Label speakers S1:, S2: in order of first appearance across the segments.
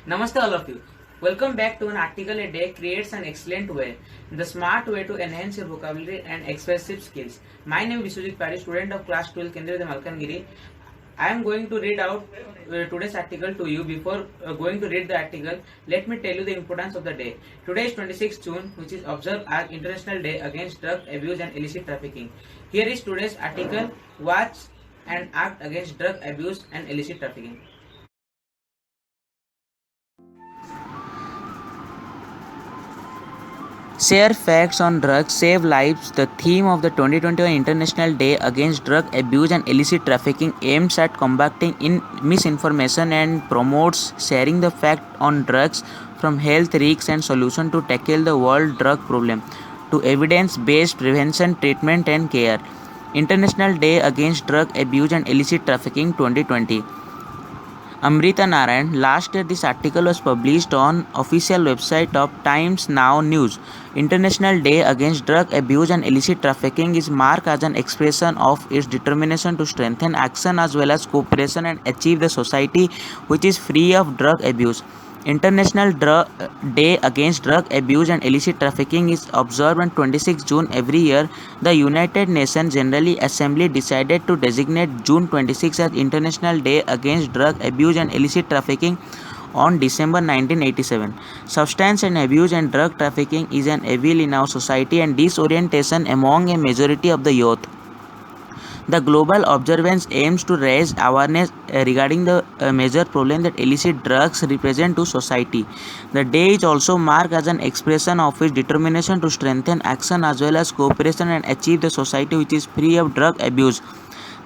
S1: Namaste all of you. Welcome back to an article a day creates an excellent way, the smart way to enhance your vocabulary and expressive skills. My name is Vishwajit Pari, student of class 12 Kendriya Malkangiri. I am going to read out today's article to you. Before going to read the article, let me tell you the importance of the day. Today is 26 June, which is observed as International Day Against Drug Abuse and Illicit Trafficking. Here is today's article, Watch and Act Against Drug Abuse and Illicit Trafficking.
S2: Share facts on drugs, save lives. The theme of the 2021 International Day Against Drug Abuse and Illicit Trafficking aims at combating misinformation and promotes sharing the fact on drugs, from health risks and solution to tackle the world drug problem to evidence-based prevention, treatment and care. International Day Against Drug Abuse and Illicit Trafficking 2020. Amrita Narayan. Last year this article was published on official website of Times Now News. International Day Against Drug Abuse and Illicit Trafficking is marked as an expression of its determination to strengthen action as well as cooperation and achieve the society which is free of drug abuse. International Day Against Drug Abuse and Illicit Trafficking is observed on 26 June every year. The United Nations General Assembly decided to designate June 26 as International Day Against Drug Abuse and Illicit Trafficking on December 1987. Substance and abuse and drug trafficking is an evil in our society and disorientation among a majority of the youth. The global observance aims to raise awareness regarding the major problem that illicit drugs represent to society. The day is also marked as an expression of its determination to strengthen action as well as cooperation and achieve the society which is free of drug abuse.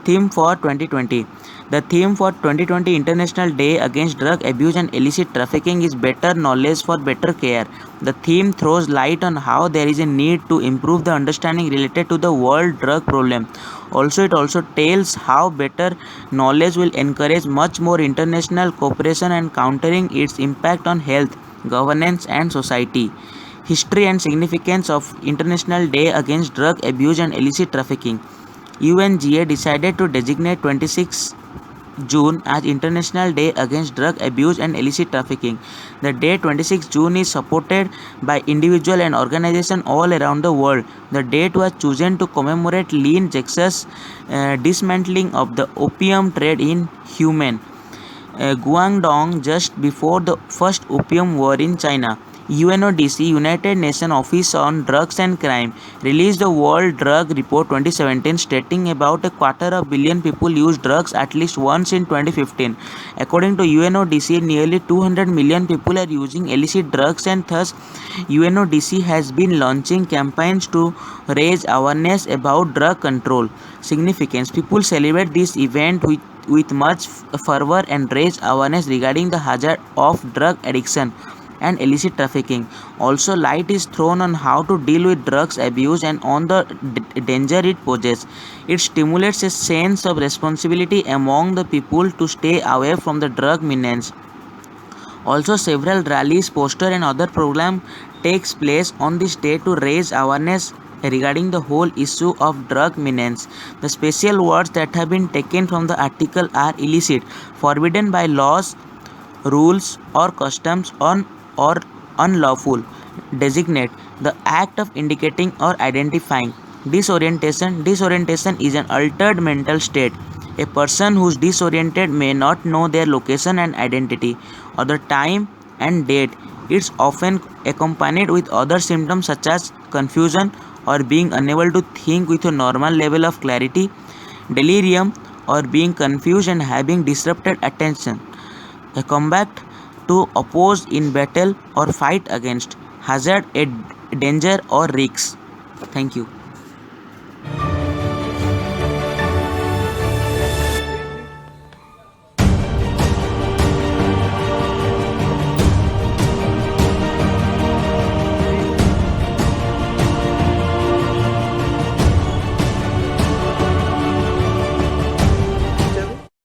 S2: Theme for 2020. The theme for 2020 International Day Against Drug Abuse and Illicit Trafficking is Better Knowledge for Better Care. The theme throws light on how there is a need to improve the understanding related to the world drug problem. It also tells how better knowledge will encourage much more international cooperation and countering its impact on health, governance and society. History and significance of International Day Against Drug Abuse and Illicit Trafficking. UNGA decided to designate 26 June as International Day Against Drug Abuse and Illicit Trafficking. The day 26 June is supported by individuals and organizations all around the world. The date was chosen to commemorate Lin Zex's dismantling of the opium trade in Guangdong just before the first opium war in China. UNODC, United Nations Office on Drugs and Crime, released the World Drug Report 2017 stating about 250 million people use drugs at least once in 2015. According to UNODC, nearly 200 million people are using illicit drugs and thus UNODC has been launching campaigns to raise awareness about drug control. Significance. People celebrate this event with much fervor and raise awareness regarding the hazard of drug addiction and illicit trafficking. Also, light is thrown on how to deal with drugs abuse and on the danger it poses. It stimulates a sense of responsibility among the people to stay away from the drug menace. Also, several rallies, posters and other programs takes place on this day to raise awareness regarding the whole issue of drug menace. The special words that have been taken from the article are illicit, forbidden by laws, rules or customs or unlawful. Designate, the act of indicating or identifying. Disorientation is an altered mental state. A person who is disoriented may not know their location and identity or the time and date. It's often accompanied with other symptoms such as confusion or being unable to think with a normal level of clarity, delirium or being confused and having disrupted attention. A combat, to oppose in battle or fight against hazard, a danger or risks. Thank you.